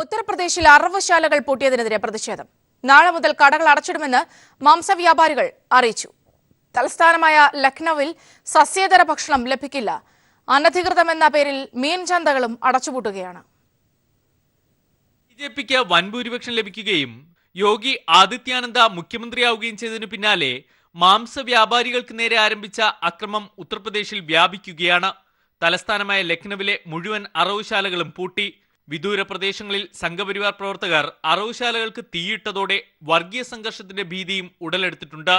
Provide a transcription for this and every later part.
ഉത്തർപ്രദേശിൽ അറവുശാലകൾ പൂട്ടിയതിനെതിരെ പ്രതിഷേധം. നാളെ മുതൽ കടകൾ അടച്ചിടുമെന്ന് മാംസവ്യാപാരികൾ അറിയിച്ചു. തലസ്ഥാനമായ ലക്നൌവിൽ സസ്യേതര ഭക്ഷണം ലഭിക്കില്ല. അനധികൃതമെന്ന പേരിൽ മീൻ ചന്തകളും അടച്ചുപൂട്ടുകയാണ്. ബിജെപിക്ക് വൻ ഭൂരിപക്ഷം ലഭിക്കുകയും യോഗി ആദിത്യാനന്ദ മുഖ്യമന്ത്രിയാവുകയും ചെയ്തതിനു പിന്നാലെ മാംസവ്യാപാരികൾക്ക് നേരെ ആരംഭിച്ച അക്രമം ഉത്തർപ്രദേശിൽ വ്യാപിക്കുകയാണ്. തലസ്ഥാനമായ ലക്നൌവിലെ മുഴുവൻ അറവുശാലകളും പൂട്ടി. വിദൂര പ്രദേശങ്ങളിൽ സംഘപരിവാർ പ്രവർത്തകർ അറവുശാലകൾക്ക് തീയിട്ടതോടെ വർഗീയ സംഘർഷത്തിന്റെ ഭീതിയും ഉടലെടുത്തിട്ടുണ്ട്.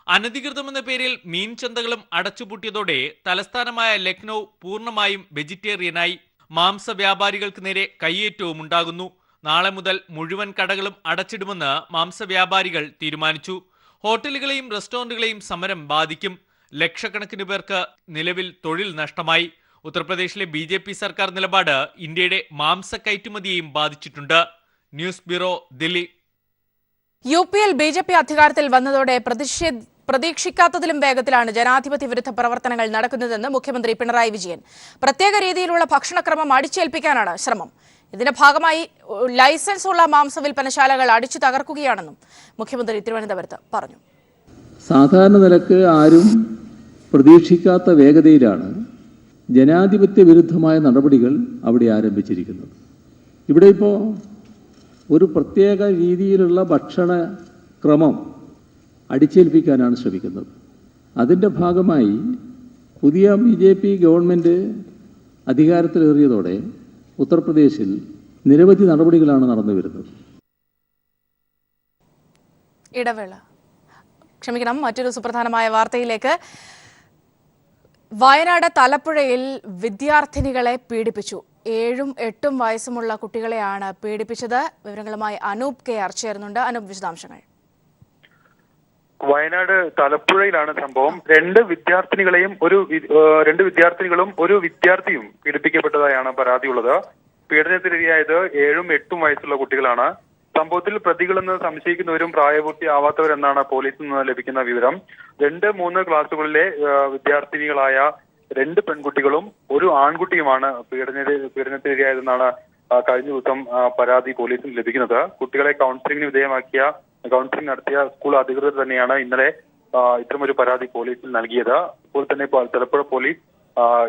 അനധികൃതമെന്ന പേരിൽ മീൻ ചന്തകളും അടച്ചുപൂട്ടിയതോടെ തലസ്ഥാനമായ ലക്നൌ പൂർണ്ണമായും വെജിറ്റേറിയനായി. മാംസവ്യാപാരികൾക്ക് നേരെ കയ്യേറ്റവും ഉണ്ടാകുന്നു. നാളെ മുതൽ മുഴുവൻ കടകളും അടച്ചിടുമെന്ന് മാംസവ്യാപാരികൾ തീരുമാനിച്ചു. ഹോട്ടലുകളെയും റെസ്റ്റോറന്റുകളെയും സമരം ബാധിക്കും. ലക്ഷക്കണക്കിന് പേർക്ക് നിലവിൽ തൊഴിൽ നഷ്ടമായി. ഉത്തർപ്രദേശിലെ ബിജെപി സർക്കാർ നിലപാട് ഇന്ത്യയുടെ മാംസ കയറ്റുമതിയെയും ബാധിച്ചിട്ടുണ്ട്. News bureau, Delhi. യുപിയിൽ ബിജെപി അധികാരത്തിൽ വന്നതോടെ പ്രതീക്ഷിക്കാത്തതിലും വേഗത്തിലാണ് ജനാധിപത്യ വിരുദ്ധ പ്രവർത്തനങ്ങൾ നടക്കുന്നതെന്ന് മുഖ്യമന്ത്രി പിണറായി വിജയൻ. പ്രത്യേക രീതിയിലുള്ള ഭക്ഷണക്രമം അടിച്ചേൽപ്പിക്കാനാണ് ശ്രമം. ഇതിന്റെ ഭാഗമായി ലൈസൻസ് ഉള്ള മാംസവിൽപ്പനശാലകൾ അടിച്ചു തകർക്കുകയാണെന്നും മുഖ്യമന്ത്രി തിരുവനന്തപുരത്ത് പറഞ്ഞു. സാധാരണ നിലക്ക് ആരും പ്രതീക്ഷിക്കാത്ത വേഗതയിലാണ് ജനാധിപത്യ വിരുദ്ധമായ നടപടികൾ അവിടെ ആരംഭിച്ചിരിക്കുന്നത്. ഇവിടെ ഇപ്പോൾ ഒരു പ്രത്യേക രീതിയിലുള്ള ഭക്ഷണക്രമം അടിച്ചേൽപ്പിക്കാനാണ് ശ്രമിക്കുന്നത്. അതിൻ്റെ ഭാഗമായി പുതിയ ബിജെപി ഗവൺമെൻറ് അധികാരത്തിലേറിയതോടെ ഉത്തർപ്രദേശിൽ നിരവധി നടപടികളാണ് നടന്നു വരുന്നത്. മറ്റൊരു സുപ്രധാനമായ വാർത്തയിലേക്ക്. വയനാട് തലപ്പുഴയിൽ വിദ്യാർത്ഥിനികളെ പീഡിപ്പിച്ചു. 7ഉം 8ഉം വയസ്സുമുള്ള കുട്ടികളെയാണ് പീഡിപ്പിച്ചത്. വിവരങ്ങളുമായി അനൂപ് കെ ആർ ചേരുന്നുണ്ട്. അനൂപ്, വിശദാംശങ്ങൾ. വയനാട് തലപ്പുഴയിലാണ് സംഭവം. രണ്ട് വിദ്യാർത്ഥിനികളും ഒരു വിദ്യാർത്ഥിയും പീഡിപ്പിക്കപ്പെട്ടതായാണ് പരാതിയുള്ളത്. പീഡനത്തിനിരയായത് 7ഉം 8ഉം വയസ്സുള്ള കുട്ടികളാണ്. സംഭവത്തിൽ പ്രതികളെന്ന് സംശയിക്കുന്നവരും പ്രായപൂർത്തിയാവാത്തവരെന്നാണ് പോലീസിൽ നിന്ന് ലഭിക്കുന്ന വിവരം. 2-3 ക്ലാസുകളിലെ വിദ്യാർത്ഥിനികളായ 2 പെൺകുട്ടികളും ഒരു ആൺകുട്ടിയുമാണ് പീഡനത്തിനിരയായതെന്നാണ് കഴിഞ്ഞ ദിവസം പരാതി പോലീസിന് ലഭിക്കുന്നത്. കുട്ടികളെ കൗൺസിലിംഗ് നടത്തിയ സ്കൂൾ അധികൃതർ തന്നെയാണ് ഇന്നലെ ഇത്തരമൊരു പരാതി പോലീസിൽ നൽകിയത്. ഇപ്പോൾ തന്നെ തലപ്പുഴ പോലീസ്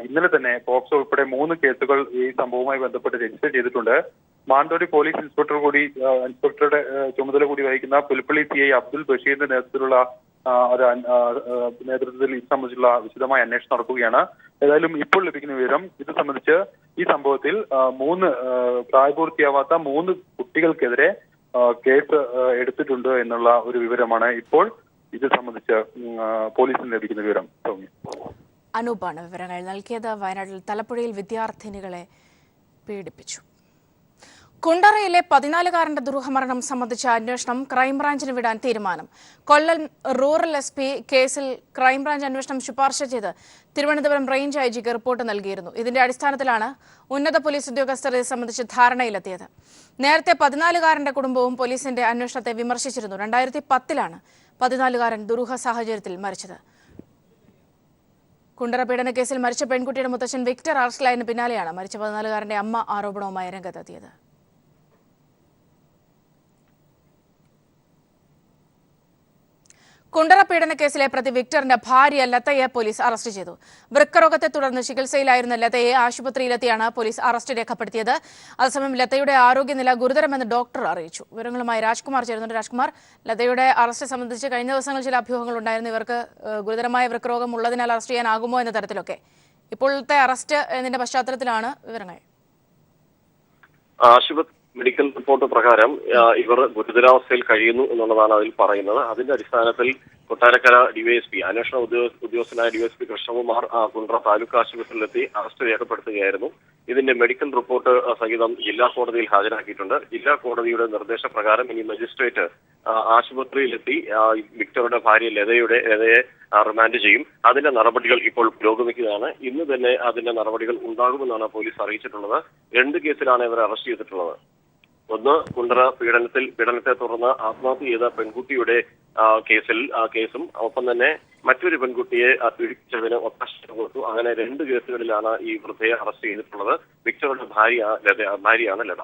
ഇന്നലെ തന്നെ പോക്സോ ഉൾപ്പെടെ 3 കേസുകൾ ഈ സംഭവവുമായി ബന്ധപ്പെട്ട് രജിസ്റ്റർ ചെയ്തിട്ടുണ്ട്. മാനന്തവാടി പോലീസ് ഇൻസ്പെക്ടറുടെ ചുമതല കൂടി വഹിക്കുന്ന പുൽപ്പള്ളി CI അബ്ദുൽ ബഷീറിന്റെ നേതൃത്വത്തിൽ ഇത് സംബന്ധിച്ചുള്ള വിശദമായ അന്വേഷണം നടക്കുകയാണ്. ഏതായാലും ഇപ്പോൾ ലഭിക്കുന്ന വിവരം ഇത് സംബന്ധിച്ച് ഈ സംഭവത്തിൽ 3 പ്രായപൂർത്തിയാവാത്ത 3 കുട്ടികൾക്കെതിരെ കേസ് എടുത്തിട്ടുണ്ട് എന്നുള്ള ഒരു വിവരമാണ് ഇപ്പോൾ ഇത് സംബന്ധിച്ച് പോലീസിന് ലഭിക്കുന്ന വിവരം. അനൂപാണ് വിവരങ്ങൾ നൽകിയത്. വയനാട്ടിൽ തലപ്പുഴയിൽ വിദ്യാർത്ഥിനികളെ പീഡിപ്പിച്ചു. കുണ്ടറയിലെ 14-കാരന്റെ ദുരൂഹമരണം സംബന്ധിച്ച അന്വേഷണം ക്രൈംബ്രാഞ്ചിന് വിടാൻ തീരുമാനം. കൊല്ലം റൂറൽ SP കേസിൽ ക്രൈംബ്രാഞ്ച് അന്വേഷണം ശുപാർശ ചെയ്ത് തിരുവനന്തപുരം റേഞ്ച് IGക്ക് റിപ്പോർട്ട് നൽകിയിരുന്നു. ഇതിന്റെ അടിസ്ഥാനത്തിലാണ് ഉന്നത പോലീസ് ഉദ്യോഗസ്ഥർ ഇത് സംബന്ധിച്ച് ധാരണയിലെത്തിയത്. നേരത്തെ 14-കാരന്റെ കുടുംബവും പോലീസിന്റെ അന്വേഷണത്തെ വിമർശിച്ചിരുന്നു. 2010-ലാണ് 14-കാരൻ ദുരൂഹ സാഹചര്യത്തിൽ മരിച്ചത്. കുണ്ടറ പീഡന കേസിൽ മരിച്ച പെൺകുട്ടിയുടെ മുത്തച്ഛൻ വിക്ടർ അറസ്റ്റിലായതിനു പിന്നാലെയാണ് മരിച്ച 14-കാരന്റെ അമ്മ ആരോപണവുമായി രംഗത്തെത്തിയത്. കുണ്ടറ പീഡന കേസിലെ പ്രതി വിക്ടറിന്റെ ഭാര്യ ലതയെ പോലീസ് അറസ്റ്റ് ചെയ്തു. വൃക്കരോഗത്തെ തുടർന്ന് ചികിത്സയിലായിരുന്ന ലതയെ ആശുപത്രിയിലെത്തിയാണ് പോലീസ് അറസ്റ്റ് രേഖപ്പെടുത്തിയത്. അതേസമയം ലതയുടെ ആരോഗ്യനില ഗുരുതരമെന്ന് ഡോക്ടർ അറിയിച്ചു. വിവരങ്ങളുമായി രാജ്കുമാർ ചേരുന്നുണ്ട്. രാജ്കുമാർ, ലതയുടെ അറസ്റ്റ് സംബന്ധിച്ച് കഴിഞ്ഞ ദിവസങ്ങളിൽ ചില അഭ്യൂഹങ്ങൾ ഉണ്ടായിരുന്നു. ഇവർക്ക് ഗുരുതരമായ വൃക്കരോഗം ഉള്ളതിനാൽ അറസ്റ്റ് ചെയ്യാനാകുമോ എന്ന തരത്തിലൊക്കെ. ഇപ്പോഴത്തെ അറസ്റ്റ് എന്നതിന്റെ പശ്ചാത്തലത്തിലാണ് വിവരങ്ങൾ. മെഡിക്കൽ റിപ്പോർട്ട് പ്രകാരം ഇവർ ഗുരുതരാവസ്ഥയിൽ കഴിയുന്നു എന്നുള്ളതാണ് അതിൽ പറയുന്നത്. അതിന്റെ അടിസ്ഥാനത്തിൽ കൊട്ടാരക്കര DYSP അന്വേഷണ ഉദ്യോഗസ്ഥനായ DYSP കൃഷ്ണകുമാർ കുണ്ട്ര താലൂക്ക് ആശുപത്രിയിലെത്തി അറസ്റ്റ് രേഖപ്പെടുത്തുകയായിരുന്നു. ഇതിന്റെ മെഡിക്കൽ റിപ്പോർട്ട് സഹിതം ജില്ലാ കോടതിയിൽ ഹാജരാക്കിയിട്ടുണ്ട്. ജില്ലാ കോടതിയുടെ നിർദ്ദേശപ്രകാരം ഇനി മജിസ്ട്രേറ്റ് ആശുപത്രിയിലെത്തി വിക്ടറുടെ ഭാര്യ ലതയെ റിമാൻഡ് ചെയ്യും. അതിന്റെ നടപടികൾ ഇപ്പോൾ പുരോഗമിക്കുകയാണ്. ഇന്ന് തന്നെ അതിന്റെ നടപടികൾ ഉണ്ടാകുമെന്നാണ് പോലീസ് അറിയിച്ചിട്ടുള്ളത്. 2 കേസിലാണ് ഇവരെ അറസ്റ്റ് ചെയ്തിട്ടുള്ളത്. ഒന്ന്, കുണ്ടറ പീഡനത്തെ തുടർന്ന് ആത്മഹത്യ ചെയ്ത പെൺകുട്ടിയുടെ കേസും ഒപ്പം തന്നെ മറ്റൊരു പെൺകുട്ടിയെ പീഡിപ്പിച്ചതിന് ഒത്താശ കൊടുത്തു. അങ്ങനെ 2 കേസുകളിലാണ് ഈ വൃദ്ധയെ അറസ്റ്റ് ചെയ്തിട്ടുള്ളത്. വിക്ടറുടെ ഭാര്യയാണ് ലത.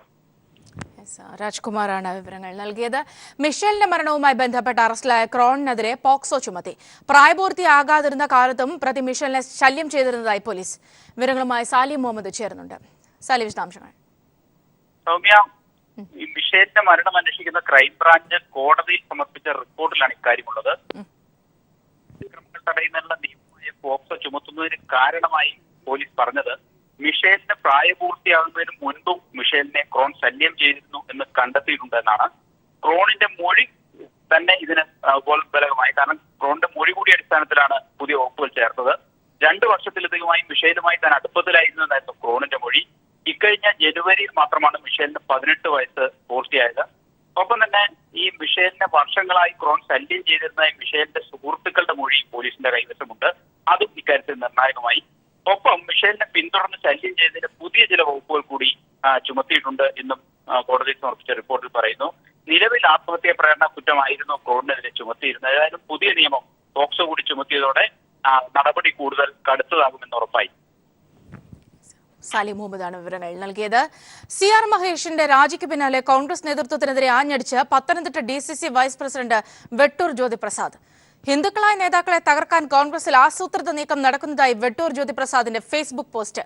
രാജ്കുമാറാണ് വിവരങ്ങൾ നൽകിയത്. മിഷേലിന്റെ മരണവുമായി ബന്ധപ്പെട്ട് അറസ്റ്റിലായ ക്രോണിനെതിരെ പോക്സോ ചുമത്തി. പ്രായപൂർത്തിയാകാതിരുന്ന കാലത്തും പ്രതി മിഷേലിനെ ശല്യം ചെയ്തിരുന്നതായി പോലീസ്. വിവരങ്ങളുമായി സാലി മുഹമ്മദ് ചേരുന്നുണ്ട്. സാലി, വിശദാംശങ്ങൾ. സൗമ്യ, ഈ മിഷേലിന്റെ മരണം അന്വേഷിക്കുന്ന ക്രൈംബ്രാഞ്ച് കോടതിയിൽ സമർപ്പിച്ച റിപ്പോർട്ടിലാണ് ഇക്കാര്യമുള്ളത്. അതിക്രമങ്ങൾ തടയുന്നതിനുള്ള നിയമമായ പോക്സോ ചുമത്തുന്നതിന് കാരണമായി പോലീസ് പറഞ്ഞത് മിഷേലിന് പ്രായപൂർത്തിയാകുന്നതിന് മുൻപും മിഷേലിനെ ക്രോൺ ശല്യം ചെയ്തിരുന്നു എന്ന് കണ്ടെത്തിയിട്ടുണ്ടെന്നാണ്. ക്രോണിന്റെ മൊഴി തന്നെ ഇതിന് ബലകമായി. കാരണം ക്രോണിന്റെ മൊഴി കൂടി അടിസ്ഥാനത്തിലാണ് പുതിയ വകുപ്പുകൾ ചേർത്തത്. 2 വർഷത്തിലധികമായി മിഷേലുമായി താൻ അടുപ്പത്തിലായിരുന്നു എന്നായിരുന്നു ക്രോണിന്റെ മൊഴി. ഇക്കഴിഞ്ഞ ജനുവരിയിൽ മാത്രമാണ് മിഷേലിന് 18 വയസ്സ് പൂർത്തിയായത്. ഒപ്പം തന്നെ ഈ മിഷേലിനെ വർഷങ്ങളായി ക്രോൺ ശല്യം ചെയ്തിരുന്ന മിഷേലിന്റെ സുഹൃത്തുക്കളുടെ മൊഴി പോലീസിന്റെ കൈവശമുണ്ട്. അതും ഇക്കാര്യത്തിൽ നിർണായകമായി. ഒപ്പം മിഷേലിനെ പിന്തുടർന്ന് ശല്യം ചെയ്തതിന് പുതിയ ചില വകുപ്പുകൾ കൂടി ചുമത്തിയിട്ടുണ്ട് എന്നും കോടതിയിൽ സമർപ്പിച്ച റിപ്പോർട്ടിൽ പറയുന്നു. നിലവിൽ ആത്മഹത്യാ പ്രേരണ കുറ്റമായിരുന്നു ക്രോണിനെതിരെ ചുമത്തിയിരുന്നത്. ഏതായാലും പുതിയ നിയമം പോക്സോ കൂടി ചുമത്തിയതോടെ നടപടി കൂടുതൽ കടുത്തതാകുമെന്ന് ഉറപ്പായി. സാലി മുഹമ്മദാണ് വിവരങ്ങൾ നൽകിയത്. CR മഹേഷിന്റെ രാജിക്ക് പിന്നാലെ കോൺഗ്രസ് നേതൃത്വത്തിനെതിരെ ആഞ്ഞടിച്ച് Pathanamthitta DCC vice president Vettoor Jyothiprasad. ഹിന്ദുക്കളായ നേതാക്കളെ തകർക്കാൻ കോൺഗ്രസിൽ ആസൂത്രിത നീക്കം നടക്കുന്നതായി വെട്ടൂർ ജ്യോതിപ്രസാദിന്റെ ഫേസ്ബുക്ക് പോസ്റ്റ്.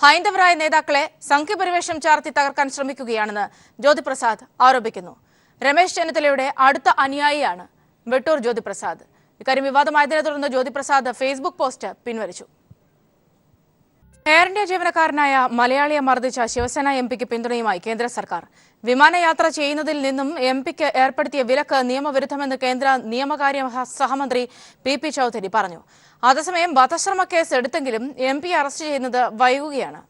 ഹൈന്ദവരായ നേതാക്കളെ സംഘപരിവേഷം ചാർത്തി തകർക്കാൻ ശ്രമിക്കുകയാണെന്ന് ജ്യോതിപ്രസാദ് ആരോപിക്കുന്നു. രമേശ് ചെന്നിത്തലയുടെ അടുത്ത അനുയായിയാണ് വെട്ടൂർ ജ്യോതിപ്രസാദ്. ഇക്കാര്യം വിവാദമായതിനെ തുടർന്ന് ജ്യോതിപ്രസാദ് ഫേസ്ബുക്ക് പോസ്റ്റ് പിൻവലിച്ചു. എയർ ഇന്ത്യ ജീവനക്കാരനായ മലയാളിയെ മർദ്ദിച്ച ശിവസേന MP-ക്ക് പിന്തുണയുമായി കേന്ദ്ര സർക്കാർ. വിമാനയാത്ര ചെയ്യുന്നതിൽ നിന്നും MP-ക്ക് ഏർപ്പെടുത്തിയ വിലക്ക് നിയമവിരുദ്ധമെന്ന് കേന്ദ്ര നിയമകാര്യ സഹമന്ത്രി PP ചൌധരി പറഞ്ഞു. അതേസമയം വധശ്രമ കേസ് എടുത്തെങ്കിലും MP അറസ്റ്റ് ചെയ്യുന്നത് വൈകുകയാണ്.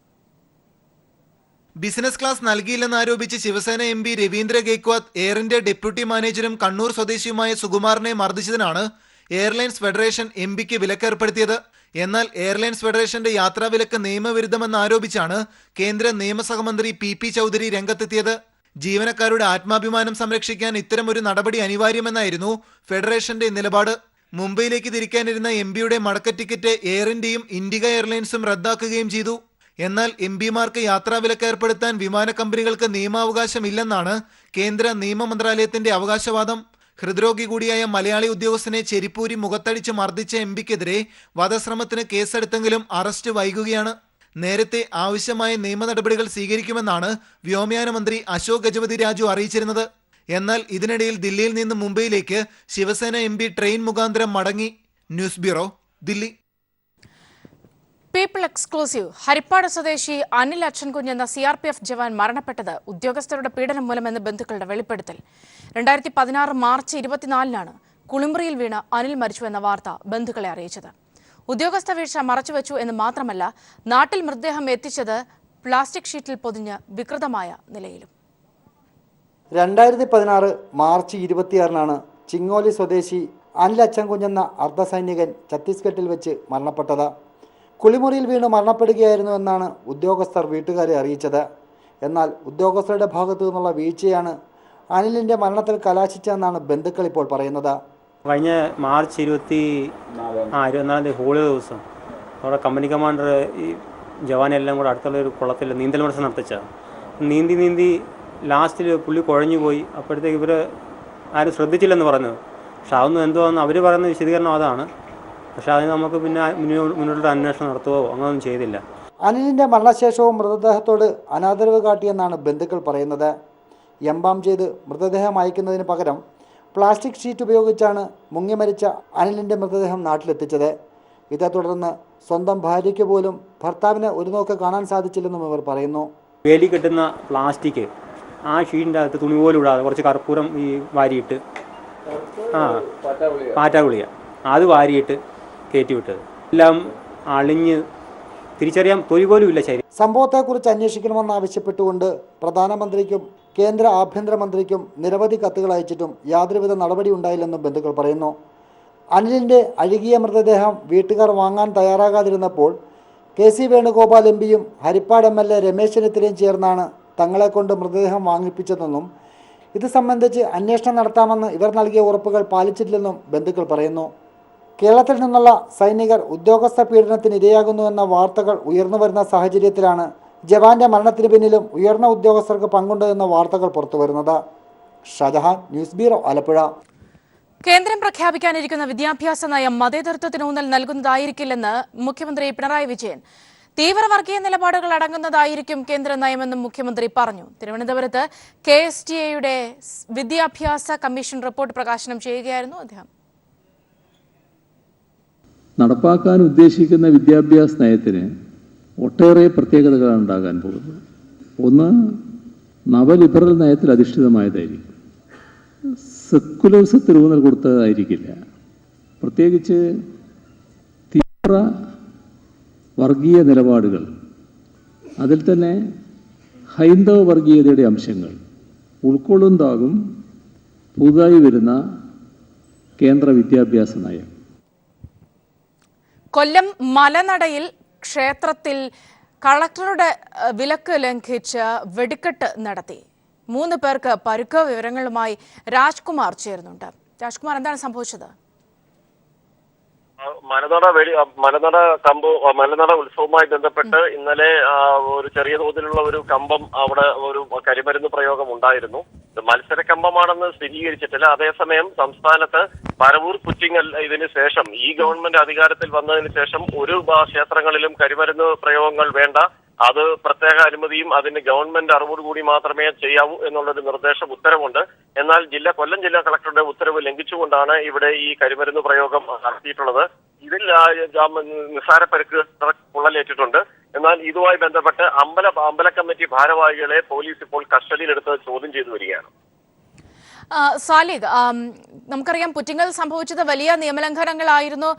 ബിസിനസ് ക്ലാസ് നൽകിയില്ലെന്നാരോപിച്ച് Shiv Sena MP Ravindra Gaikwad Air India deputy മാനേജരും കണ്ണൂർ സ്വദേശിയുമായ സുകുമാറിനെ മർദ്ദിച്ചതിനാണ് എയർലൈൻസ് ഫെഡറേഷൻ MP-ക്ക് വിലക്കേർപ്പെടുത്തിയത്. എന്നാൽ എയർലൈൻസ് ഫെഡറേഷന്റെ യാത്രാവിലക്ക് നിയമവിരുദ്ധമെന്നാരോപിച്ചാണ് കേന്ദ്ര നിയമസഹമന്ത്രി PP ചൌധരി രംഗത്തെത്തിയത്. ജീവനക്കാരുടെ ആത്മാഭിമാനം സംരക്ഷിക്കാൻ ഇത്തരമൊരു നടപടി അനിവാര്യമെന്നായിരുന്നു ഫെഡറേഷന്റെ നിലപാട്. മുംബൈയിലേക്ക് തിരിക്കാനിരുന്ന MP-യുടെ മടക്ക ടിക്കറ്റ് എയർ ഇന്ത്യയും ഇൻഡിഗ എയർലൈൻസും റദ്ദാക്കുകയും ചെയ്തു. എന്നാൽ MP-മാർക്ക് യാത്രാവിലക്ക് ഏർപ്പെടുത്താൻ വിമാന കമ്പനികൾക്ക് നിയമാവകാശമില്ലെന്നാണ് കേന്ദ്ര നിയമ മന്ത്രാലയത്തിന്റെ അവകാശവാദം. ഹൃദ്രോഗി കൂടിയായ മലയാളി ഉദ്യോഗസ്ഥനെ ചെരിപ്പൂരി മുഖത്തടിച്ച് മർദ്ദിച്ച MP-ക്കെതിരെ വധശ്രമത്തിന് കേസെടുത്തെങ്കിലും അറസ്റ്റ് വൈകുകയാണ്. നേരത്തെ ആവശ്യമായ നിയമ നടപടികൾ സ്വീകരിക്കുമെന്നാണ് വ്യോമയാന മന്ത്രി അശോക് ഗജപതി രാജു അറിയിച്ചിരുന്നത്. എന്നാൽ ഇതിനിടയിൽ ദില്ലിയിൽ നിന്ന് മുംബൈയിലേക്ക് ശിവസേന MP ട്രെയിൻ മുഖാന്തരം മടങ്ങി. News bureau, Delhi. People exclusive. Harippad സ്വദേശി അനിൽ അച്ഛൻകുഞ്ഞ് എന്ന CRPF ജവാൻ മരണപ്പെട്ടത് ഉദ്യോഗസ്ഥരുടെ പീഡനം മൂലമെന്ന് ബന്ധുക്കളുടെ വെളിപ്പെടുത്തൽ. 2016 മാർച്ച് 24-നാണ് കുളിമുറിയിൽ വീണ് അനിൽ മരിച്ചുവെന്ന വാർത്ത ബന്ധുക്കളെ അറിയിച്ചത്. ഉദ്യോഗസ്ഥ വീഴ്ച മറച്ചുവെച്ചു എന്ന് മാത്രമല്ല, നാട്ടിൽ മൃതദേഹം എത്തിച്ചത് പ്ലാസ്റ്റിക് ഷീറ്റിൽ പൊതിഞ്ഞ് വികൃതമായ നിലയിലും. 2016 മാർച്ച് 26-നാണ് ചിങ്ങോലി സ്വദേശി അനിൽ അച്ഛൻകുഞ്ഞെന്ന അർദ്ധസൈനികൻ ഛത്തീസ്ഗഡിൽ വെച്ച് മരണപ്പെട്ടത്. കുളിമുറിയിൽ വീണ് മരണപ്പെടുകയായിരുന്നു എന്നാണ് ഉദ്യോഗസ്ഥർ വീട്ടുകാരെ അറിയിച്ചത്. എന്നാൽ ഉദ്യോഗസ്ഥരുടെ ഭാഗത്തു നിന്നുള്ള വീഴ്ചയാണ് അനിലിൻ്റെ മരണത്തിൽ കലാശിച്ചതെന്നാണ് ബന്ധുക്കൾ ഇപ്പോൾ പറയുന്നത്. കഴിഞ്ഞ മാർച്ച് 24 ഹോളി ദിവസം അവിടെ കമ്പനി കമാൻഡർ ഈ ജവാനെല്ലാം കൂടെ അടുത്തുള്ള ഒരു കുളത്തിൽ നീന്തൽ മത്സരം നടത്തിച്ചാണ്. നീന്തി ലാസ്റ്റിൽ പുള്ളി കുഴഞ്ഞു പോയി. അപ്പോഴത്തേക്ക് ഇവർ ആരും ശ്രദ്ധിച്ചില്ലെന്ന് പറഞ്ഞു. പക്ഷെ അതൊന്നും എന്തോന്ന് അവർ പറയുന്ന വിശദീകരണം അതാണ്. പക്ഷെ അതിന് നമുക്ക് പിന്നെ മുന്നോട്ട് അന്വേഷണം നടത്തുകയോ അങ്ങനെയൊന്നും ചെയ്തില്ല. അനിലിൻ്റെ മരണശേഷവും മൃതദേഹത്തോട് അനാദരവ് കാട്ടിയെന്നാണ് ബന്ധുക്കൾ പറയുന്നത്. എംബാം ചെയ്ത് മൃതദേഹം അയക്കുന്നതിന് പകരം പ്ലാസ്റ്റിക് ഷീറ്റ് ഉപയോഗിച്ചാണ് മുങ്ങി മരിച്ച അനിലിൻ്റെ മൃതദേഹം നാട്ടിലെത്തിച്ചത്. ഇതേ തുടർന്ന് സ്വന്തം ഭാര്യയ്ക്ക് പോലും ഭർത്താവിനെ ഒരു നോക്ക് കാണാൻ സാധിച്ചില്ലെന്നും ഇവർ പറയുന്നു. വേലി കെട്ടുന്ന പ്ലാസ്റ്റിക് ആ ഷീറ്റിൻ്റെ അകത്ത് തുണി പോലും ഇടാതെ കുറച്ച് കർപ്പൂരം ഈ വാരിയിട്ട് പാറ്റാഗുളിക അത് വാരിയിട്ട് കയറ്റിവിട്ടത് എല്ലാം അളിഞ്ഞ് തിരിച്ചറിയാൻ തൊലി പോലും ഇല്ല. ശരി, സംഭവത്തെക്കുറിച്ച് അന്വേഷിക്കണമെന്നാവശ്യപ്പെട്ടുകൊണ്ട് പ്രധാനമന്ത്രിക്കും കേന്ദ്ര ആഭ്യന്തരമന്ത്രിക്കും നിരവധി കത്തുകൾ അയച്ചിട്ടും യാതൊരുവിധ നടപടി ഉണ്ടായില്ലെന്നും ബന്ധുക്കൾ പറയുന്നു. അനിലിൻ്റെ അഴുകിയ മൃതദേഹം വീട്ടുകാർ വാങ്ങാൻ തയ്യാറാകാതിരുന്നപ്പോൾ KC വേണുഗോപാൽ MPയും ഹരിപ്പാട് MLA രമേശ് ചെന്നിത്തലയും ചേർന്നാണ് തങ്ങളെക്കൊണ്ട് മൃതദേഹം വാങ്ങിപ്പിച്ചതെന്നും ഇത് സംബന്ധിച്ച് അന്വേഷണം നടത്താമെന്ന് ഇവർ നൽകിയ ഉറപ്പുകൾ പാലിച്ചിട്ടില്ലെന്നും ബന്ധുക്കൾ പറയുന്നു. കേരളത്തിൽ നിന്നുള്ള സൈനികർ ഉദ്യോഗസ്ഥ പീഡനത്തിന് ഇരയാകുന്നുവെന്ന വാർത്തകൾ ഉയർന്നു വരുന്ന സാഹചര്യത്തിലാണ് ജവാന്റെ മരണത്തിന് പിന്നിലും ഉയർന്ന ഉദ്യോഗസ്ഥർക്ക് പങ്കുണ്ട് എന്ന വാർത്തകൾ പുറത്തുവരുന്നത്. Shajahan, news bureau, Alappuzha. കേന്ദ്രം പ്രഖ്യാപിക്കാനിരിക്കുന്ന വിദ്യാഭ്യാസ നയം മതേതരത്വത്തിന് ഊന്നൽ നൽകുന്നതായിരിക്കില്ലെന്ന് മുഖ്യമന്ത്രി പിണറായി വിജയൻ. തീവ്രവർഗീയ നിലപാടുകൾ അടങ്ങുന്നതായിരിക്കും കേന്ദ്ര നയമെന്നും മുഖ്യമന്ത്രി പറഞ്ഞു. തിരുവനന്തപുരത്ത് KSTA വിദ്യാഭ്യാസ കമ്മീഷൻ റിപ്പോർട്ട് പ്രകാശനം ചെയ്യുകയായിരുന്നു അദ്ദേഹം. നടപ്പാക്കാൻ ഉദ്ദേശിക്കുന്ന വിദ്യാഭ്യാസ നയത്തിന് ഒട്ടേറെ പ്രത്യേകതകളാണ് ഉണ്ടാകാൻ പോകുന്നത്. ഒന്ന്, നവലിബറൽ നയത്തിൽ അധിഷ്ഠിതമായതായിരിക്കും. സെക്കുലറിസത്തിന് ഊന്നൽ കൊടുത്തതായിരിക്കില്ല. പ്രത്യേകിച്ച് തീവ്ര വർഗീയ നിലപാടുകൾ, അതിൽ തന്നെ ഹൈന്ദവ വർഗീയതയുടെ അംശങ്ങൾ ഉൾക്കൊള്ളുന്നതാകും പുതുതായി വരുന്ന കേന്ദ്ര വിദ്യാഭ്യാസ നയം. കൊല്ലം മലനടയിൽ ക്ഷേത്രത്തിൽ കളക്ടറുടെ വിലക്ക് ലംഘിച്ച് വെടിക്കെട്ട് നടത്തി. 3 പേർക്ക് പരുക്ക്. വിവരങ്ങളുമായി രാജ്കുമാർ ചേരുന്നുണ്ട്. രാജ്കുമാർ, എന്താണ് സംഭവിച്ചത്? മലനട ഉത്സവവുമായി ബന്ധപ്പെട്ട് ഇന്നലെ ഒരു ചെറിയ തോതിലുള്ള ഒരു കമ്പം, അവിടെ ഒരു കരിമരുന്ന് പ്രയോഗം ഉണ്ടായിരുന്നു. മത്സര കമ്പമാണെന്ന് സ്ഥിരീകരിച്ചിട്ടില്ല. അതേസമയം സംസ്ഥാനത്ത് പരവൂർ പുറ്റിങ്ങൽ ഇതിന് ശേഷം ഈ ഗവൺമെന്റ് അധികാരത്തിൽ വന്നതിന് ശേഷം ഒരു ക്ഷേത്രങ്ങളിലും കരിമരുന്ന് പ്രയോഗങ്ങൾ വേണ്ട, അത് പ്രത്യേക അനുമതിയും അതിന് ഗവൺമെന്റ് അറിവോടുകൂടി മാത്രമേ ചെയ്യാവൂ എന്നുള്ളൊരു നിർദ്ദേശം, ഉത്തരവുണ്ട്. എന്നാൽ കൊല്ലം ജില്ലാ കളക്ടറുടെ ഉത്തരവ് ലംഘിച്ചുകൊണ്ടാണ് ഇവിടെ ഈ കരിമരുന്ന് പ്രയോഗം നടത്തിയിട്ടുള്ളത്. ഇതിൽ നിസ്സാര പരിക്ക് പൊള്ളലേറ്റിട്ടുണ്ട്. എന്നാൽ ഇതുമായി ബന്ധപ്പെട്ട് അമ്പല കമ്മിറ്റി ഭാരവാഹികളെ പോലീസ് ഇപ്പോൾ കസ്റ്റഡിയിലെടുത്ത് ചോദ്യം ചെയ്തു വരികയാണ്. സാലിദ്, നമുക്കറിയാം പുറ്റിങ്ങൽ സംഭവിച്ചത് വലിയ നിയമലംഘനങ്ങളായിരുന്നു.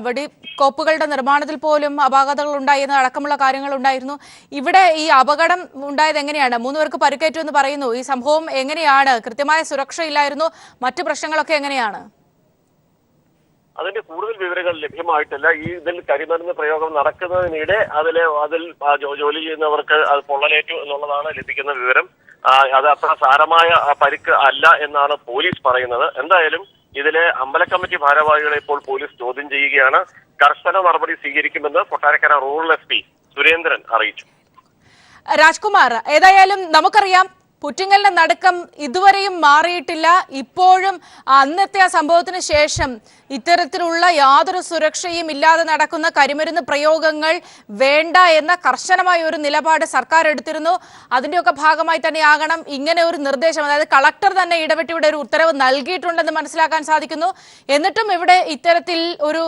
വെടിക്കോപ്പുകളുടെ നിർമ്മാണത്തിൽ പോലും അപാകതകൾ ഉണ്ടായെന്ന് അടക്കമുള്ള കാര്യങ്ങൾ ഉണ്ടായിരുന്നു. ഇവിടെ ഈ അപകടം ഉണ്ടായത് എങ്ങനെയാണ്? 3 പേർക്ക് പരിക്കേറ്റു എന്ന് പറയുന്നു. ഈ സംഭവം എങ്ങനെയാണ്? കൃത്യമായ സുരക്ഷയില്ലായിരുന്നു. മറ്റു പ്രശ്നങ്ങളൊക്കെ എങ്ങനെയാണ്? അതിന്റെ കൂടുതൽ വിവരങ്ങൾ ലഭ്യമായിട്ടില്ല. ഇതിൽ കരിമരുന്ന് പ്രയോഗം നടക്കുന്നതിനിടെ അതിൽ ജോലി ചെയ്യുന്നവർക്ക് അത് പൊള്ളലേറ്റു എന്നുള്ളതാണ് ലഭിക്കുന്ന വിവരം. അത് അത്ര സാരമായ പരിക്ക് അല്ല എന്നാണ് പോലീസ് പറയുന്നത്. എന്തായാലും ഇതിലെ അമ്പല കമ്മിറ്റി ഭാരവാഹികളെ ഇപ്പോൾ പോലീസ് ചോദ്യം ചെയ്യുകയാണ്. കർശന നടപടി സ്വീകരിക്കുമെന്ന് കൊട്ടാരക്കര റൂറൽ SP സുരേന്ദ്രൻ അറിയിച്ചു. രാജ്കുമാർ, ഏതായാലും നമുക്കറിയാം പുറ്റിങ്ങലിന്റെ നടുക്കം ഇതുവരെയും മാറിയിട്ടില്ല. ഇപ്പോഴും അന്നത്തെ ആ സംഭവത്തിന് ശേഷം ഇത്തരത്തിലുള്ള യാതൊരു സുരക്ഷയും ഇല്ലാതെ നടക്കുന്ന കരിമരുന്ന് പ്രയോഗങ്ങൾ വേണ്ട എന്ന കർശനമായ ഒരു നിലപാട് സർക്കാർ എടുത്തിരുന്നു. അതിന്റെയൊക്കെ ഭാഗമായി തന്നെയാകണം ഇങ്ങനെ ഒരു നിർദ്ദേശം, അതായത് കളക്ടർ തന്നെ ഇടപെട്ട് ഇവിടെ ഒരു ഉത്തരവ് നൽകിയിട്ടുണ്ടെന്ന് മനസ്സിലാക്കാൻ സാധിക്കുന്നു. എന്നിട്ടും ഇവിടെ ഇത്തരത്തിൽ ഒരു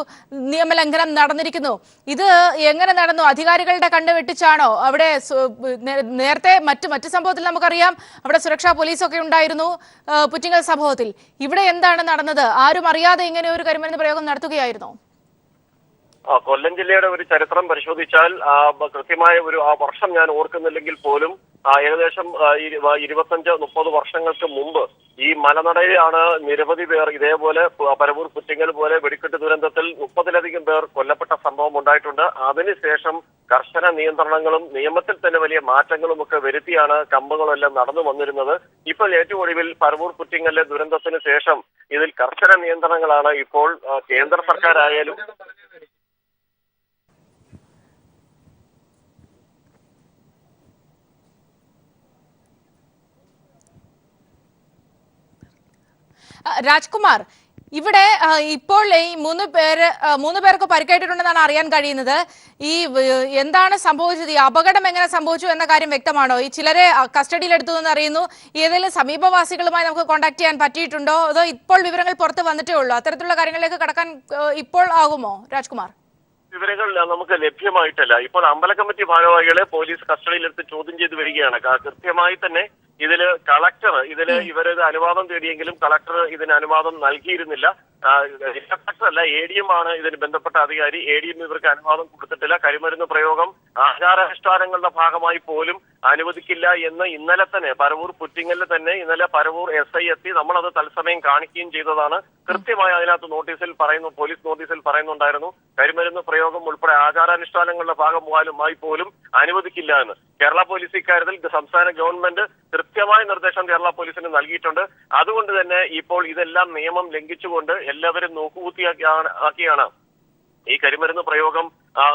നിയമലംഘനം നടന്നിരിക്കുന്നു. ഇത് എങ്ങനെ നടന്നു? അധികാരികളുടെ കണ്ണ് വെട്ടിച്ചാണോ? അവിടെ നേരത്തെ മറ്റു സംഭവത്തിൽ നമുക്കറിയാം അവിടെ സുരക്ഷാ പോലീസൊക്കെ ഉണ്ടായിരുന്നു. പുറ്റിങ്ങൽ സംഭവത്തിൽ ഇവിടെ എന്താണ് നടന്നത്? ആരും അറിയാതെ ഇങ്ങനെ ഒരു കരിമരുന്ന് പ്രയോഗം നടത്തുകയായിരുന്നോ? കൊല്ലം ജില്ലയുടെ ഒരു ചരിത്രം പരിശോധിച്ചാൽ കൃത്യമായ ഒരു വർഷം ഞാൻ ഓർക്കുന്നില്ലെങ്കിൽ പോലും ഏകദേശം 25-30 വർഷങ്ങൾക്ക് മുമ്പ് ഈ മലനടയിലാണ് നിരവധി പേർ ഇതേപോലെ പരവൂർ പുറ്റിങ്ങൽ പോലെ വെടിക്കെട്ട് ദുരന്തത്തിൽ 30-ലധികം പേർ കൊല്ലപ്പെട്ട സംഭവം ഉണ്ടായിട്ടുണ്ട്. അതിനുശേഷം കർശന നിയന്ത്രണങ്ങളും നിയമത്തിൽ തന്നെ വലിയ മാറ്റങ്ങളും ഒക്കെ വരുത്തിയാണ് കമ്പങ്ങളെല്ലാം നടന്നു വന്നിരുന്നത്. ഇപ്പോൾ ഏറ്റവും ഒടുവിൽ പരവൂർ പുറ്റിങ്ങലിലെ ദുരന്തത്തിന് ശേഷം ഇതിൽ കർശന നിയന്ത്രണങ്ങളാണ് ഇപ്പോൾ കേന്ദ്ര സർക്കാരായാലും രാജ്കുമാർ, ഇവിടെ ഇപ്പോൾ ഈ 3 പേർക്ക് പരിക്കേറ്റിട്ടുണ്ടെന്നാണ് അറിയാൻ കഴിയുന്നത്. ഈ എന്താണ് സംഭവിച്ചത്? ഈ അപകടം എങ്ങനെ സംഭവിച്ചു എന്ന കാര്യം വ്യക്തമാണോ? ഈ ചിലരെ കസ്റ്റഡിയിലെടുത്തു എന്ന് അറിയുന്നു. ഏതെങ്കിലും സമീപവാസികളുമായി നമുക്ക് കോൺടാക്ട് ചെയ്യാൻ പറ്റിയിട്ടുണ്ടോ? അതോ ഇപ്പോൾ വിവരങ്ങൾ പുറത്ത് വന്നിട്ടേ ഉള്ളൂ? അത്തരത്തിലുള്ള കാര്യങ്ങളിലേക്ക് കടക്കാൻ ഇപ്പോൾ ആകുമോ രാജ്കുമാർ? വിവരങ്ങൾ നമുക്ക് ലഭ്യമായിട്ടില്ല. ഇപ്പോൾ അമ്പല കമ്മിറ്റി ഭാരവാഹികളെ പോലീസ് കസ്റ്റഡിയിലെടുത്ത് ചോദ്യം ചെയ്തു വരികയാണ്. കൃത്യമായി തന്നെ കളക്ടർ ഇവരത് അനുവാദം തേടിയെങ്കിലും കളക്ടർ ഇതിന് അനുവാദം നൽകിയിരുന്നില്ല. കളക്ടർ അല്ല, ADM ആണ് ഇതിന് ബന്ധപ്പെട്ട അധികാരി. ADM ഇവർക്ക് അനുവാദം കൊടുത്തിട്ടില്ല. കരിമരുന്ന് പ്രയോഗം ആചാരാനുഷ്ഠാനങ്ങളുടെ ഭാഗമായി പോലും അനുവദിക്കില്ല എന്ന് ഇന്നലെ തന്നെ പരവൂർ പുറ്റിങ്ങലിൽ തന്നെ ഇന്നലെ പരവൂർ SI എത്തി നമ്മളത് തത്സമയം കാണിക്കുകയും ചെയ്തതാണ്. കൃത്യമായി അതിനകത്ത് പോലീസ് നോട്ടീസിൽ പറയുന്നുണ്ടായിരുന്നു കരിമരുന്ന് പ്രയോഗം ഉൾപ്പെടെ ആചാരാനുഷ്ഠാനങ്ങളുടെ ഭാഗമായി പോലും അനുവദിക്കില്ല എന്ന്. കേരള പോലീസ് ഇക്കാര്യത്തിൽ സംസ്ഥാന ഗവൺമെന്റ് കൃത്യമായ നിർദ്ദേശം കേരള പോലീസിന് നൽകിയിട്ടുണ്ട്. അതുകൊണ്ട് തന്നെ ഇപ്പോൾ ഇതെല്ലാം നിയമം ലംഘിച്ചുകൊണ്ട് എല്ലാവരും നോക്കുകുത്തിയാക്കിയാണ് ഈ കരിമരുന്ന് പ്രയോഗം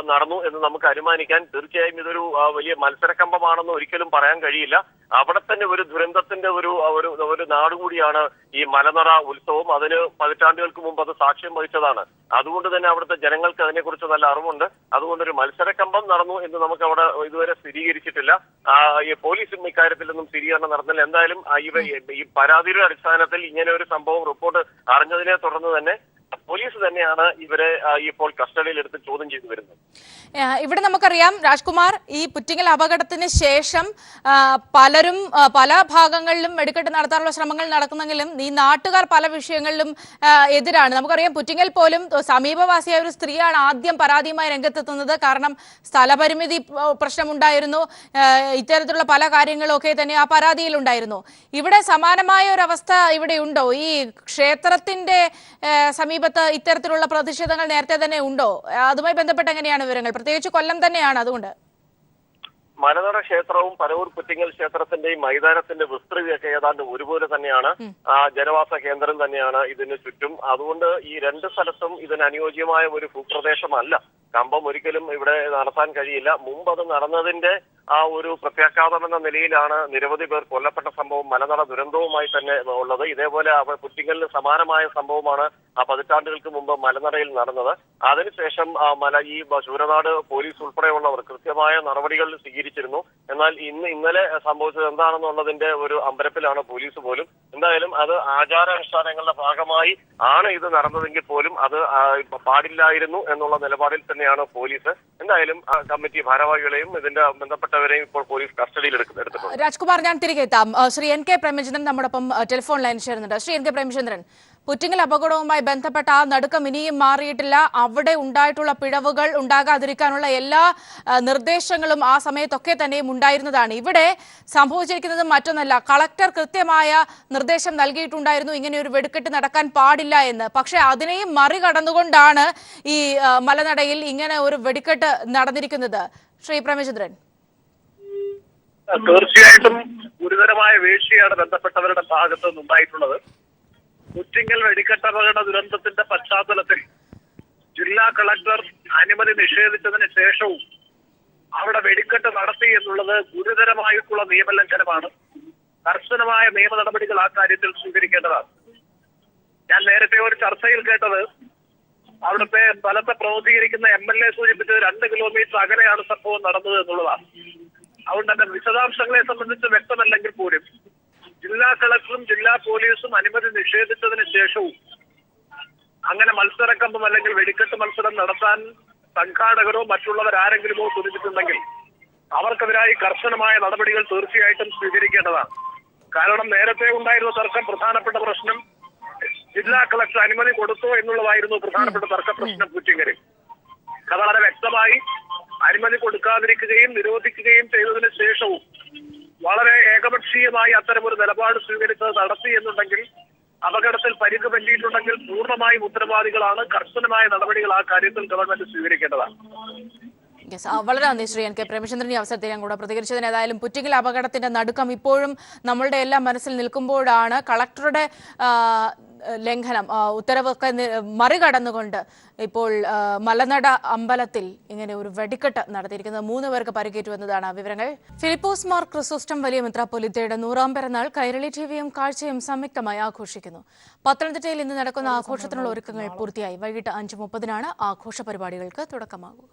നടന്നു എന്ന് നമുക്ക് അനുമാനിക്കാൻ. തീർച്ചയായും ഇതൊരു വലിയ മത്സരക്കമ്പമാണെന്ന് ഒരിക്കലും പറയാൻ കഴിയില്ല. അവിടെ തന്നെ ഒരു ദുരന്തത്തിന്റെ ഒരു നാടുകൂടിയാണ് ഈ മലനറ ഉത്സവം. അതിന് പതിറ്റാണ്ടുകൾക്ക് മുമ്പ് അത് സാക്ഷ്യം വഹിച്ചതാണ്. അതുകൊണ്ട് തന്നെ അവിടുത്തെ ജനങ്ങൾക്ക് അതിനെക്കുറിച്ച് നല്ല അറിവുണ്ട്. അതുകൊണ്ടൊരു മത്സരക്കമ്പം നടന്നു എന്ന് നമുക്ക് അവിടെ ഇതുവരെ സ്ഥിരീകരിച്ചിട്ടില്ല. ഈ പോലീസും ഇക്കാര്യത്തിലൊന്നും സ്ഥിരീകരണം നടന്നില്ല. എന്തായാലും ഈ പരാതിയുടെ അടിസ്ഥാനത്തിൽ ഇങ്ങനെ ഒരു സംഭവം റിപ്പോർട്ട് അറിഞ്ഞതിനെ തുടർന്ന് തന്നെ പോലീസ് തന്നെയാണ് ഇവരെ ഇപ്പോൾ കസ്റ്റഡിയിലെടുത്ത് ചോദ്യം ചെയ്തു വരുന്നത്. ഇവിടെ നമുക്കറിയാം രാജ്കുമാർ, ഈ പുറ്റിങ്ങൽ അപകടത്തിന് ശേഷം പലരും പല ഭാഗങ്ങളിലും വെടിക്കെട്ട് നടത്താനുള്ള ശ്രമങ്ങൾ നടക്കുന്നെങ്കിലും ഈ നാട്ടുകാർ പല വിഷയങ്ങളിലും എതിരാണ്. നമുക്കറിയാം പുറ്റിങ്ങൽ പോലും സമീപവാസിയായ ഒരു സ്ത്രീയാണ് ആദ്യം പരാതിയുമായി രംഗത്തെത്തുന്നത്. കാരണം സ്ഥലപരിമിതി പ്രശ്നമുണ്ടായിരുന്നു, ഇത്തരത്തിലുള്ള പല കാര്യങ്ങളും ഒക്കെ തന്നെ ആ പരാതിയിൽ ഉണ്ടായിരുന്നു. ഇവിടെ സമാനമായ ഒരു അവസ്ഥ ഇവിടെ ഉണ്ടോ? ഈ ക്ഷേത്രത്തിന്റെ സമീപത്ത് ഇത്തരത്തിലുള്ള പ്രതിഷേധങ്ങൾ നേരത്തെ തന്നെ ഉണ്ടോ? അതുമായി ബന്ധപ്പെട്ട് എങ്ങനെയാണ് വിവരങ്ങൾ? പ്രത്യേകിച്ച് കൊല്ലം തന്നെയാണ്. അതുകൊണ്ട് മലനട ക്ഷേത്രവും പരവൂർ പുറ്റിങ്ങൽ ക്ഷേത്രത്തിന്റെയും മൈതാനത്തിന്റെ വിസ്തൃതിയൊക്കെ ഏതാണ്ട് ഒരുപോലെ തന്നെയാണ്. ജനവാസ കേന്ദ്രം തന്നെയാണ് ഇതിന് ചുറ്റും. അതുകൊണ്ട് ഈ രണ്ട് സ്ഥലത്തും ഇതിന് അനുയോജ്യമായ ഒരു ഭൂപ്രദേശമല്ല. കമ്പം ഒരിക്കലും ഇവിടെ നടത്താൻ കഴിയില്ല. മുമ്പ് അത് നടന്നതിന്റെ ആ ഒരു പ്രത്യാഘാതം എന്ന നിലയിലാണ് നിരവധി പേർ കൊല്ലപ്പെട്ട സംഭവം മലനട ദുരന്തവുമായി തന്നെ ഉള്ളത്. ഇതേപോലെ പുറ്റിങ്ങലിന് സമാനമായ സംഭവമാണ് പതിറ്റാണ്ടുകൾക്ക് മുമ്പ് മലനടയിൽ നടന്നത്. അതിനുശേഷം ഈ ശൂരനാട് പോലീസ് ഉൾപ്പെടെയുള്ളവർ കൃത്യമായ നടപടികൾ സ്വീകരിച്ചിരുന്നു. എന്നാൽ ഇന്നലെ സംഭവിച്ചത് എന്താണെന്നുള്ളതിന്റെ ഒരു അമ്പരപ്പിലാണ് പോലീസ് പോലും. എന്തായാലും അത് ആചാരാനുഷ്ഠാനങ്ങളുടെ ഭാഗമായി ആണ് ഇത് നടന്നതെങ്കിൽ പോലും അത് പാടില്ലായിരുന്നു എന്നുള്ള നിലപാടിൽ തന്നെയാണ് പോലീസ്. എന്തായാലും കമ്മിറ്റി ഭാരവാഹികളെയും ഇതിന്റെ ബന്ധപ്പെട്ടവരെയും ഇപ്പോൾ പോലീസ് കസ്റ്റഡിയിൽ എടുത്തിട്ടുണ്ട്. രാജ്കുമാർ, ഞാൻ തിരികെ എത്താം. ശ്രീ എൻ കെ പ്രേമചന്ദ്രൻ നമ്മോടൊപ്പം ടെലിഫോൺ ലൈൻ ചേരുന്നുണ്ട്. ശ്രീ എൻ കെ പ്രേമചന്ദ്രൻ, പുറ്റിങ്ങൽ അപകടവുമായി ബന്ധപ്പെട്ട ആ നടുക്കം ഇനിയും മാറിയിട്ടില്ല. അവിടെ ഉണ്ടായിട്ടുള്ള പിഴവുകൾ ഉണ്ടാകാതിരിക്കാനുള്ള എല്ലാ നിർദ്ദേശങ്ങളും ആ സമയത്തൊക്കെ തന്നെയും ഉണ്ടായിരുന്നതാണ്. ഇവിടെ സംഭവിച്ചിരിക്കുന്നത് മറ്റൊന്നല്ല. കളക്ടർ കൃത്യമായ നിർദ്ദേശം നൽകിയിട്ടുണ്ടായിരുന്നു ഇങ്ങനെ ഒരു വെടിക്കെട്ട് നടക്കാൻ പാടില്ല എന്ന്. പക്ഷെ അതിനെയും മറികടന്നുകൊണ്ടാണ് ഈ മലനടയിൽ ഇങ്ങനെ ഒരു വെടിക്കെട്ട് നടന്നിരിക്കുന്നത്. ശ്രീ പ്രേമചന്ദ്രൻ, തീർച്ചയായിട്ടും ഗുരുതരമായ വീഴ്ചയാണ് ബന്ധപ്പെട്ടവരുടെ ഭാഗത്ത് നിന്നുണ്ടായിട്ടുള്ളത്. പുറ്റിങ്ങൽ വെടിക്കെട്ടപകട ദുരന്തത്തിന്റെ പശ്ചാത്തലത്തിൽ ജില്ലാ കളക്ടർ അനുമതി നിഷേധിച്ചതിന് ശേഷവും അവിടെ വെടിക്കെട്ട് നടത്തി എന്നുള്ളത് ഗുരുതരമായിട്ടുള്ള നിയമലംഘനമാണ്. കർശനമായ നിയമ നടപടികൾ ആ കാര്യത്തിൽ സ്വീകരിക്കേണ്ടതാണ്. ഞാൻ നേരത്തെ ഒരു ചർച്ചയിൽ കേട്ടത് അവിടുത്തെ സ്ഥലത്തെ പ്രതിനിധീകരിക്കുന്ന MLA സൂചിപ്പിച്ചത് 2 കിലോമീറ്റർ അകലെയാണ് സംഭവം നടന്നത് എന്നുള്ളതാണ്. അതുകൊണ്ട് തന്നെ വിശദാംശങ്ങളെ സംബന്ധിച്ച് വ്യക്തമല്ലെങ്കിൽ പോലും ജില്ലാ കളക്ടറും ജില്ലാ പോലീസും അനുമതി നിഷേധിച്ചതിന് ശേഷവും അങ്ങനെ മത്സരക്കമ്പം അല്ലെങ്കിൽ വെടിക്കെട്ട് മത്സരം നടത്താൻ സംഘാടകരോ മറ്റുള്ളവരാരെങ്കിലുമോ തുനിഞ്ഞിട്ടുണ്ടെങ്കിൽ അവർക്കെതിരായി കർശനമായ നടപടികൾ തീർച്ചയായിട്ടും സ്വീകരിക്കേണ്ടതാണ്. കാരണം നേരത്തെ ഉണ്ടായിരുന്ന തർക്കം, പ്രധാനപ്പെട്ട പ്രശ്നം ജില്ലാ കളക്ടർ അനുമതി കൊടുത്തോ എന്നുള്ളതായിരുന്നു പ്രധാനപ്പെട്ട തർക്ക പ്രശ്നം പുറ്റിങ്ങലിൽ. അത് വളരെ വ്യക്തമായി അനുമതി കൊടുക്കാതിരിക്കുകയും നിരോധിക്കുകയും ചെയ്തതിന് ശേഷവും വളരെ ഏകപക്ഷീയമായി അത്തരമൊരു നിലപാട് സ്വീകരിച്ചത് നടത്തി എന്നുണ്ടെങ്കിൽ, അപകടത്തിൽ പരിക്ക് പറ്റിയിട്ടുണ്ടെങ്കിൽ പൂർണ്ണമായും ഉത്തരവാദികളാണ്. കർശനമായ നടപടികൾ ആ കാര്യത്തിൽ ഗവൺമെന്റ് സ്വീകരിക്കേണ്ടതാണ്. വളരെ നന്ദി ശ്രീ എൻ കെ പ്രേമചന്ദ്രൻ, ഈ അവസരത്തിൽ ഞാൻ കൂടെ പ്രതികരിച്ചതിന്. ഏതായാലും പുറ്റിങ്ങൽ അപകടത്തിന്റെ നടുക്കം ഇപ്പോഴും നമ്മളുടെ എല്ലാം മനസ്സിൽ നിൽക്കുമ്പോഴാണ് കളക്ടറുടെ ലംഘനം, ഉത്തരവൊക്കെ മറികടന്നുകൊണ്ട് ഇപ്പോൾ മലനട അമ്പലത്തിൽ ഇങ്ങനെ ഒരു വെടിക്കെട്ട് നടത്തിയിരിക്കുന്നത്. 3 പേർക്ക് പരിക്കേറ്റു എന്നതാണ് വിവരങ്ങൾ. ഫിലിപ്പോസ് മാർ ക്രിസോസ്റ്റം വലിയ മെത്രാപ്പൊലീത്തയുടെ 100ാം പിറന്നാൾ കൈരളി ടിവിയും കാഴ്ചയും സംയുക്തമായി ആഘോഷിക്കുന്നു. പത്തനംതിട്ടയിൽ ഇന്ന് നടക്കുന്ന ആഘോഷത്തിനുള്ള ഒരുക്കങ്ങൾ പൂർത്തിയായി. വൈകിട്ട് 5:30 ആഘോഷ പരിപാടികൾക്ക് തുടക്കമാകുക.